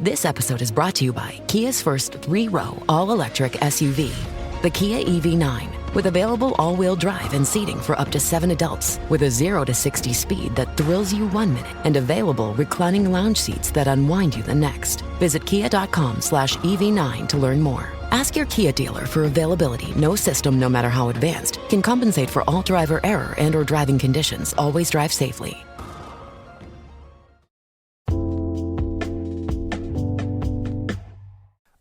This episode is brought to you by Kia's first 3-row all-electric SUV, the Kia EV9, with available all-wheel drive and seating for up to 7 adults, with a 0 to 60 speed that thrills you 1 minute, and available reclining lounge seats that unwind you the next. Visit kia.com/EV9 to learn more. Ask your Kia dealer for availability. No system, no matter how advanced, can compensate for all driver error and or driving conditions. Always drive safely.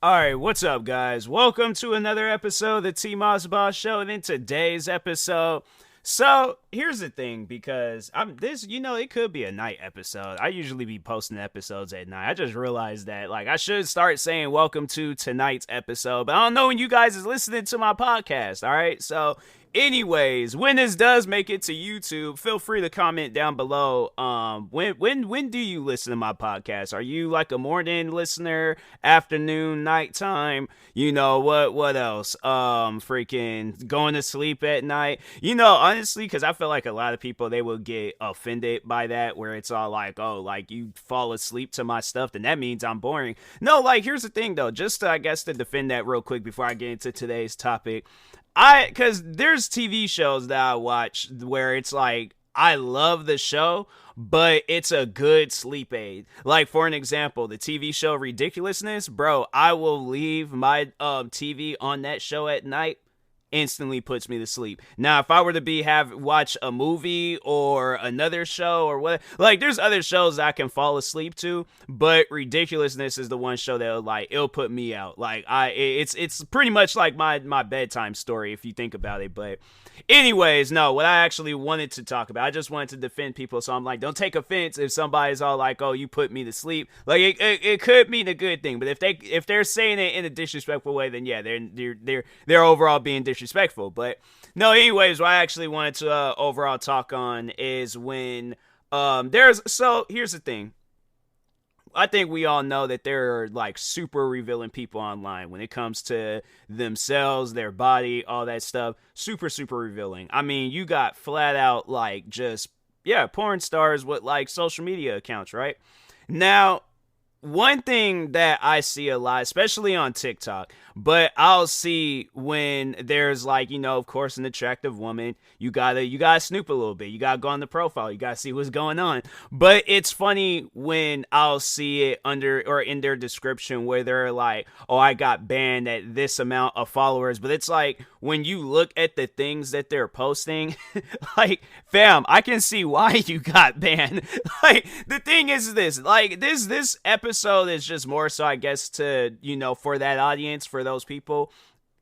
Alright, what's up, guys? Welcome to another episode of the TMossBoss Show, and in today's episode, so here's the thing, because it could be a night episode. I usually be posting episodes at night. I just realized that, I should start saying welcome to tonight's episode, but I don't know when you guys is listening to my podcast, alright? So, anyways, when this does make it to YouTube, feel free to comment down below. When do you listen to my podcast? Are you like a morning listener, afternoon, nighttime? You know what else? Freaking going to sleep at night. You know, honestly, because I feel like a lot of people, they will get offended by that, where it's all like, oh, like you fall asleep to my stuff, then that means I'm boring. No, here's the thing though, just to, I guess, to defend that real quick before I get into today's topic. Because there's TV shows that I watch where it's like, I love the show, but it's a good sleep aid. Like, for an example, the TV show Ridiculousness, bro, I will leave my TV on that show at night. Instantly puts me to sleep. Now, if I were to watch a movie or another show or what, there's other shows I can fall asleep to, but Ridiculousness is the one show that it'll put me out. It's pretty much like my bedtime story if you think about it. But anyways, no, what I actually wanted to talk about, I just wanted to defend people. So I'm like, don't take offense if somebody's all like, oh, you put me to sleep. It could mean a good thing, but if they're saying it in a disrespectful way, then yeah, they're overall being disrespectful. But no, anyways, what I actually wanted to overall talk on is when here's the thing. I think we all know that there are super revealing people online when it comes to themselves, their body, all that stuff. Super, super revealing. I mean, you got flat out porn stars with social media accounts, right? Now, one thing that I see a lot, especially on TikTok, but I'll see when there's of course, an attractive woman, you gotta snoop a little bit. You gotta go on the profile. You gotta see what's going on. But it's funny when I'll see it under or in their description where they're like, oh, I got banned at this amount of followers. But it's when you look at the things that they're posting, fam, I can see why you got banned. The thing is this, this episode is just more so, I guess, to, for that audience, for those people,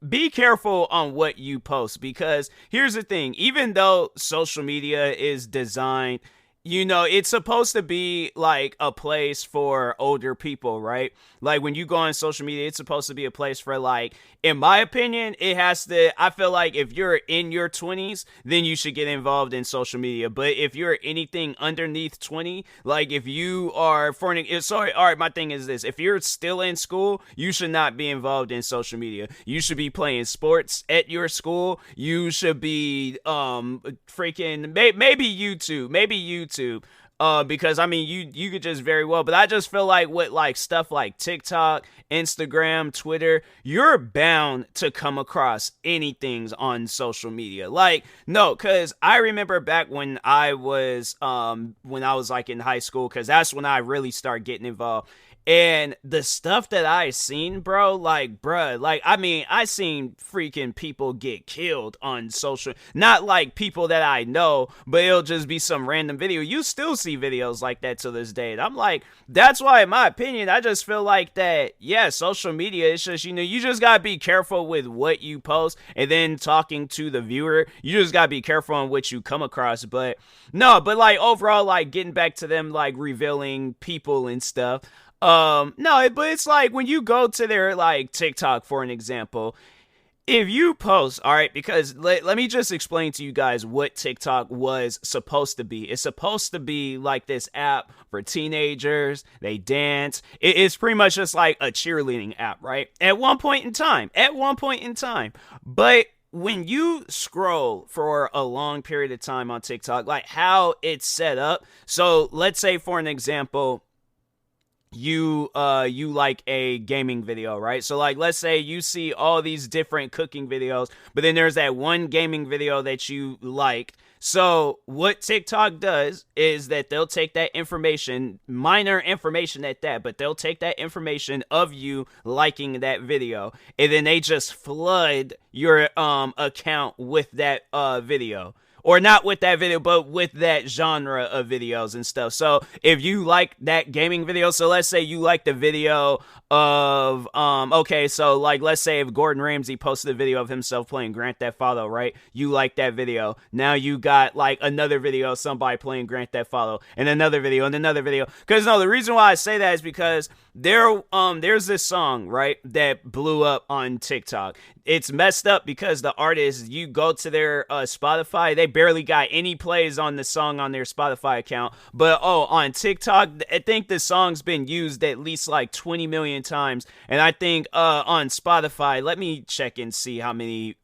be careful on what you post, because here's the thing, even though social media is designed, it's supposed to be a place for older people, right? When you go on social media, it's supposed to be a place for in my opinion, I feel like if you're in your 20s, then you should get involved in social media. But if you're anything underneath 20, if you are my thing is this, if you're still in school, you should not be involved in social media. You should be playing sports at your school. You should be maybe YouTube. Because I mean, you could just very well, but I just feel like with stuff like TikTok, Instagram, Twitter, you're bound to come across anything on social media. No, because I remember back when I was in high school, because that's when I really started getting involved. And the stuff that I seen, bro, I mean, I seen freaking people get killed on social, not people that I know, but it'll just be some random video. You still see videos like that to this day. And I'm that's why, in my opinion, I just feel that, yeah, social media, it's just, you just gotta be careful with what you post, and then talking to the viewer, you just gotta be careful on what you come across. But no, but overall, getting back to them, revealing people and stuff. No, but it's when you go to their TikTok, for an example, if you post, all right, because let me just explain to you guys what TikTok was supposed to be. It's supposed to be this app for teenagers. They dance. It's pretty much just a cheerleading app, right? At one point in time. But when you scroll for a long period of time on TikTok, how it's set up. So let's say, for an example, you like a gaming video, right? So like let's say you see all these different cooking videos, but then there's that one gaming video that you like. So what TikTok does is that they'll take that information, minor information at that, but they'll take that information of you liking that video, and then they just flood your account with that video. Or not with that video, but with that genre of videos and stuff. So if you like that gaming video, so let's say you like the video of okay, so like let's say if Gordon Ramsay posted a video of himself playing Grand Theft Auto, right? You like that video. Now you got like another video of somebody playing Grand Theft Auto, and another video and another video. Because no, the reason why I say that is because there's this song, right, that blew up on TikTok. It's messed up because the artist, you go to their Spotify, they barely got any plays on the song on their Spotify account. But on TikTok, I think the song's been used at least like 20 million times. And I think on Spotify, let me check and see how many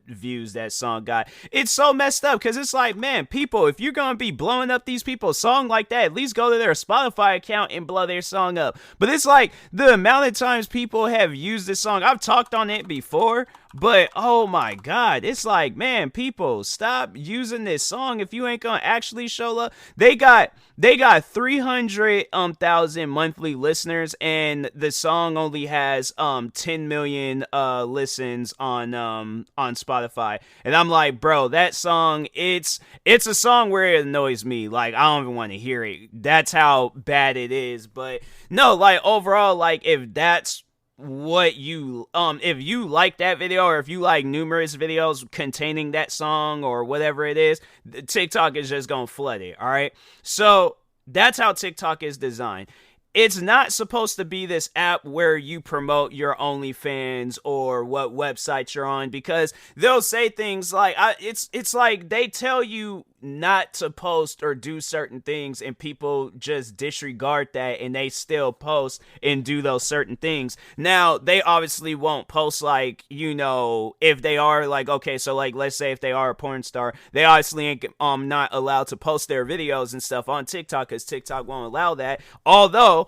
views that song got. It's so messed up because it's like, man, people, if you're gonna be blowing up these people's song like that, at least go to their Spotify account and blow their song up. But it's like the amount of times people have used this song. I've talked on it before, but oh my god, it's like, man, people, stop using this song if you ain't gonna actually show love. They got 300,000 monthly listeners, and the song only has 10 million listens on Spotify. And I'm like, bro, that song, it's a song where it annoys me. Like, I don't even want to hear it. That's how bad it is. But no, like overall, like if that's what you if you like that video, or if you like numerous videos containing that song or whatever it is, TikTok is just gonna flood it. All right, so that's how TikTok is designed. It's not supposed to be this app where you promote your OnlyFans or what website you're on, because they'll say things like it's like they tell you not to post or do certain things, and people just disregard that and they still post and do those certain things. Now, they obviously won't post, like, you know, if they are like, okay, so like let's say if they are a porn star, they obviously ain't not allowed to post their videos and stuff on TikTok because TikTok won't allow that. Although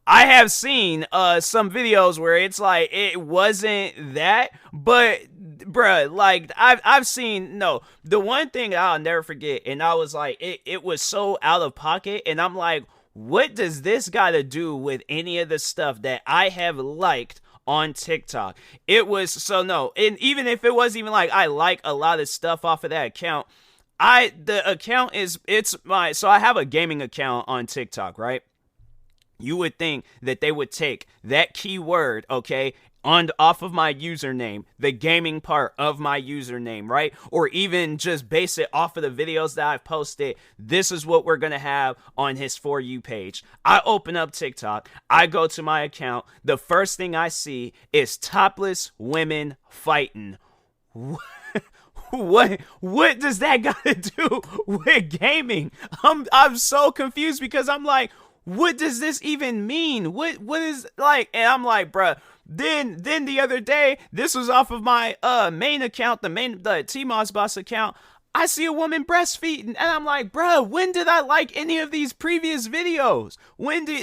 I have seen some videos where it's like it wasn't that, but bruh, like I've seen, no, the one thing I'll never forget, and I was like, it was so out of pocket, and I'm like, what does this got to do with any of the stuff that I have liked on TikTok? It was so no, and even if it wasn't even like I like a lot of stuff off of that account, the account is, it's my, so I have a gaming account on TikTok, right? You would think that they would take that keyword, okay, off of my username, the gaming part of my username, right? Or even just base it off of the videos that I've posted. This is what we're going to have on his For You page. I open up TikTok. I go to my account. The first thing I see is topless women fighting. What does that got to do with gaming? I'm so confused because I'm like, what does this even mean? What is, like, and I'm like, bruh. Then the other day, this was off of my main account, the TMossBoss account. I see a woman breastfeeding, and I'm like, bruh, when did I like any of these previous videos?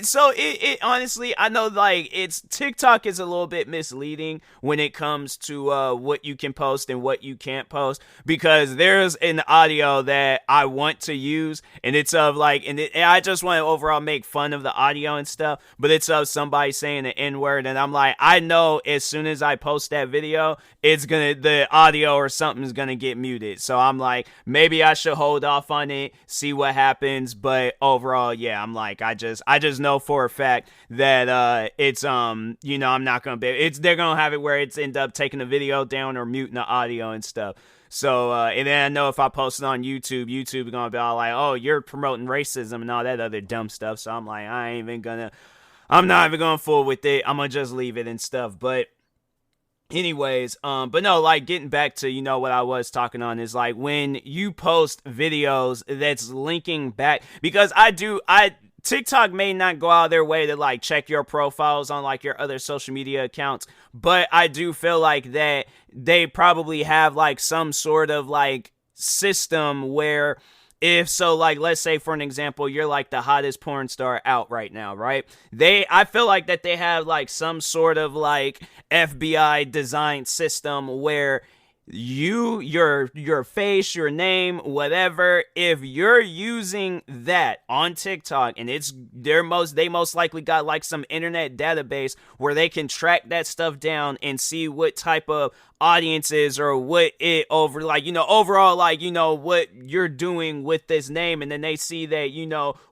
So it honestly, I know, like, it's, TikTok is a little bit misleading when it comes to what you can post and what you can't post, because there's an audio that I want to use, and it's of like, and I just want to overall make fun of the audio and stuff, but it's of somebody saying the N-word, and I'm like, I know as soon as I post that video, the audio or something's gonna get muted. So I'm like, maybe I should hold off on it, see what happens. But overall, yeah, I'm like, I just know for a fact that it's you know, I'm not gonna be, they're gonna have it where it's end up taking the video down or muting the audio and stuff. So and then I know if I post it on YouTube is gonna be all like, oh, you're promoting racism and all that other dumb stuff. So I'm like, I'm not even gonna fool with it. I'm gonna just leave it and stuff. But anyways, but no, like, getting back to, you know, what I was talking on is like, when you post videos that's linking back, because TikTok may not go out of their way to like check your profiles on like your other social media accounts, but I do feel like that they probably have like some sort of like system where if so, like, let's say for an example, you're like the hottest porn star out right now, right? I feel like that they have like some sort of like FBI designed system where your face, your name, whatever, if you're using that on TikTok and they most likely got like some internet database where they can track that stuff down and see what type of audiences or what it over like, overall, like, what you're doing with this name, and then they see that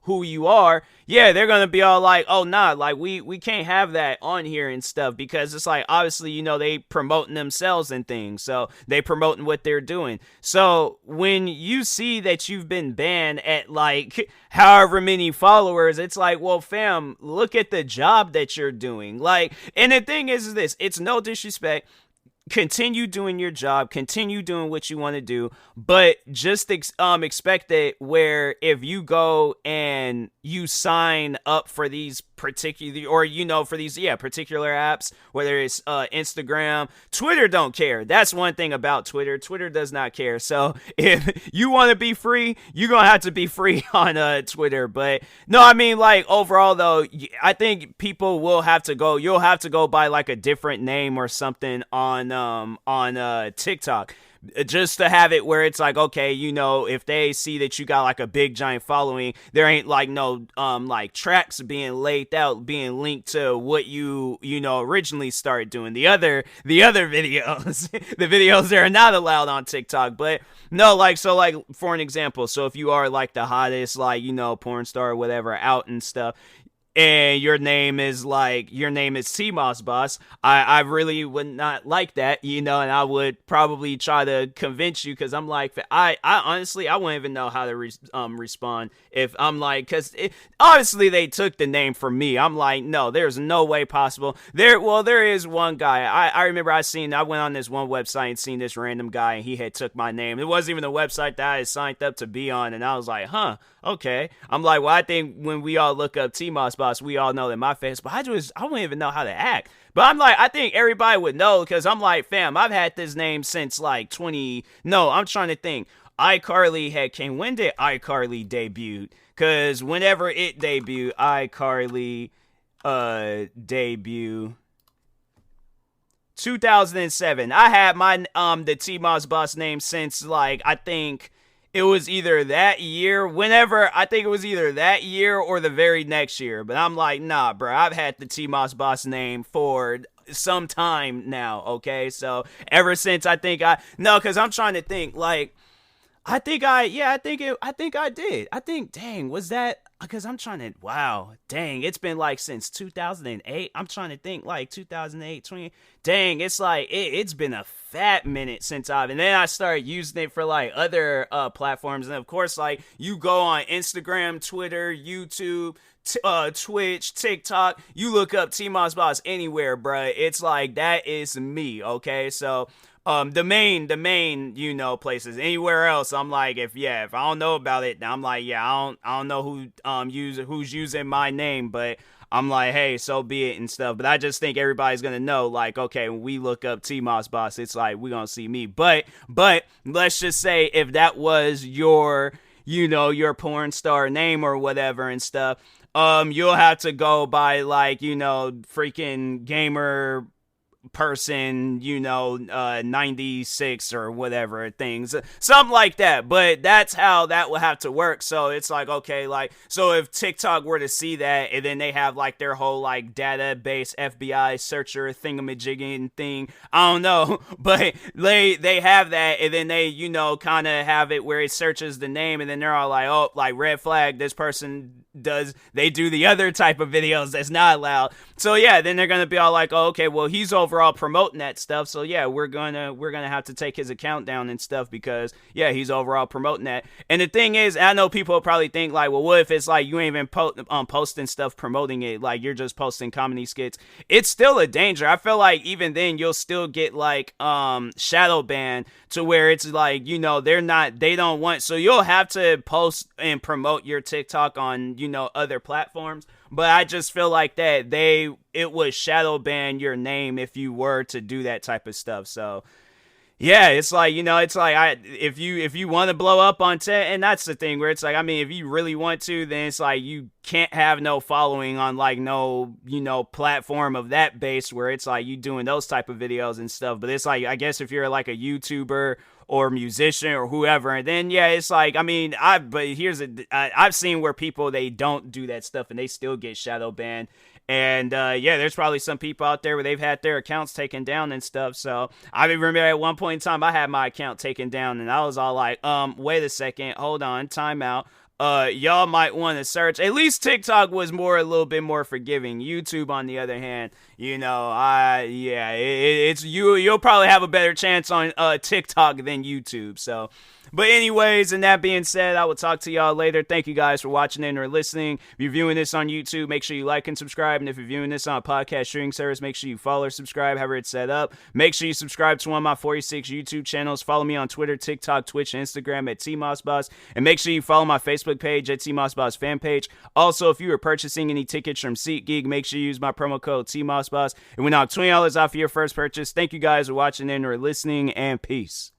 who you are. Yeah, they're gonna be all like, oh nah, like we can't have that on here and stuff, because it's like, obviously, they promoting themselves and things, so they promoting what they're doing. So when you see that you've been banned at like however many followers, it's like, well, fam, look at the job that you're doing. Like, and the thing is this, it's no disrespect, continue doing your job, continue doing what you want to do, but just expect it where if you go and you sign up for these particular, or for these particular apps, whether it's Instagram, Twitter don't care. That's one thing about Twitter does not care. So if you want to be free, you're gonna have to be free on Twitter. But no, I mean, like, overall though, I think people will have to go, you'll have to go by like a different name or something on TikTok, just to have it where it's like, okay, if they see that you got like a big giant following, there ain't like no like tracks being laid out, being linked to what you originally started doing, the other videos the videos that are not allowed on TikTok. But no, like, so like, for an example, so if you are like the hottest, like, porn star or whatever out and stuff, and your name is TMossBoss, I really would not like that, and I would probably try to convince you, because I'm like, I honestly, I wouldn't even know how to respond if I'm like, because obviously they took the name from me. I'm like, no, there's no way possible. There is one guy, I remember I went on this one website and seen this random guy, and he had took my name. It wasn't even the website that I had signed up to be on, and I was like, huh, okay. I'm like, well, I think when we all look up TMossBoss, we all know that my face, but I wouldn't even know how to act. But I'm like, I think everybody would know, because I'm like, fam, I've had this name since like I'm trying to think. When did iCarly debut? Because whenever it debuted, iCarly debut 2007. I had my the TMossBoss name since like, I think it was either that year, I think it was either that year or the very next year. But I'm like, nah, bro, I've had the TMossBoss name for some time now, okay? So ever since, because I'm trying to think, like, I think I did. Dang, was that, because I'm trying to, wow, dang, it's been like since 2008. I'm trying to think, like 2008, 20, dang, it's like, it's been a fat minute since and then I started using it for like other platforms. And of course, like, you go on Instagram, Twitter, YouTube, Twitch, TikTok, you look up TMossBoss anywhere, bruh. It's like, that is me, okay? So, the main, places. Anywhere else, I'm like, if I don't know about it, I'm like, I don't know who's using my name, but I'm like, hey, so be it and stuff. But I just think everybody's gonna know, like, okay, when we look up TMossBoss, it's like, we gonna see me. But let's just say if that was your porn star name or whatever and stuff, you'll have to go by like, freaking gamer person, 96 or whatever things, something like that. But that's how that will have to work. So it's like, okay, like, so if TikTok were to see that, and then they have like their whole like database FBI searcher thingamajigging thing, I don't know, but they have that, and then they kind of have it where it searches the name, and then they're all like, oh, like, red flag, this person they do the other type of videos that's not allowed. So yeah, then they're gonna be all like, oh, okay, well, he's overall promoting that stuff, so yeah, we're gonna have to take his account down and stuff, because yeah, he's overall promoting that. And the thing is, I know people will probably think like, well, what if it's like you ain't even posting stuff promoting it, like you're just posting comedy skits? It's still a danger. I feel like even then you'll still get like shadow ban, to where it's like, they don't want, so you'll have to post and promote your TikTok on other platforms. But I just feel like that it would shadow ban your name if you were to do that type of stuff. So Yeah, it's like, it's like if you want to blow up on tech, and that's the thing where it's like, I mean, if you really want to, then it's like you can't have no following on like no, platform of that base where it's like you doing those type of videos and stuff. But it's like, I guess if you're like a YouTuber or musician or whoever, and then yeah, it's like, I mean, I've seen where people, they don't do that stuff and they still get shadow banned. And yeah, there's probably some people out there where they've had their accounts taken down and stuff. So I remember at one point in time, I had my account taken down, and I was all like, wait a second, hold on, time out. Y'all might want to search. At least TikTok was a little bit more forgiving. YouTube, on the other hand, it's you'll probably have a better chance on TikTok than YouTube. So. But anyways, and that being said, I will talk to y'all later. Thank you guys for watching and or listening. If you're viewing this on YouTube, make sure you like and subscribe. And if you're viewing this on a podcast streaming service, make sure you follow or subscribe, however it's set up. Make sure you subscribe to one of my 46 YouTube channels. Follow me on Twitter, TikTok, Twitch, and Instagram at TMossBoss. And make sure you follow my Facebook page at TMossBoss fan page. Also, if you are purchasing any tickets from SeatGeek, make sure you use my promo code TMossBoss. And we knock $20 off of your first purchase. Thank you guys for watching and or listening, and peace.